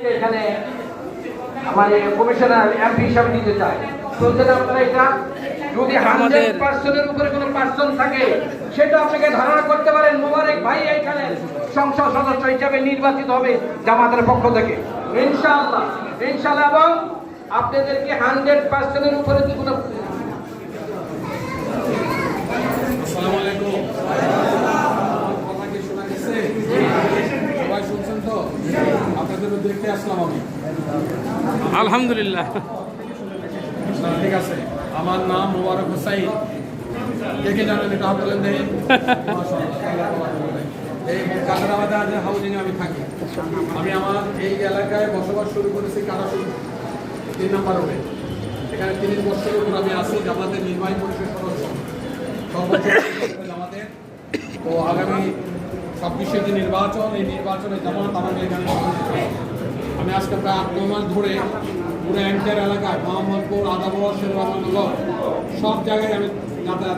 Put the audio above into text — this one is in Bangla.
এখানে মানে কমিশনার এমপি হিসাবে দিতে চায় বলছেন আপনারা এটা যদি 100% উপরে কোনো পার্সন থাকে সেটা আপনাকে ধারণা করতে পারেন মোবারক ভাই এখানে সংসদ সদস্য হিসাবে নির্বাচিত হবে জামাতের পক্ষ থেকে ইনশাআল্লাহ ইনশাআল্লাহ এবং আপনাদেরকে 100% উপরে কি কোনো আসসালামু আলাইকুম কথা কি শোনা গেছে সবাই শুনছেন তো আপনাদের দেখতে আসলাম আমি আলহামদুলিল্লাহ ঠিক আছে আমার নাম মোবারক হোসাইন কে কে জানেন এটা হাত বলেন দেই এই কাকরাবাদে হাউজিংয়ে আমি থাকি আমি আমার এই এলাকায় বসবাস শুরু করেছি কারাসুর 3 নম্বর রোডে এখানে 30 বছরের উপর আমি আছি জামাতের নির্বাহী পরিষদ সদস্য সর্বোচ্চ জামাতের তো আগামী 26 যে নির্বাচন এই নির্বাচনে জামাত আমাদের এখানে আমি আজকে প্রায় 8-9 মাস ধরে পুরো এন্টার এলাকায় মোহাম্মদপুর আদাবর শেরবাংলা নগর সব জায়গায় আমি যাতায়াত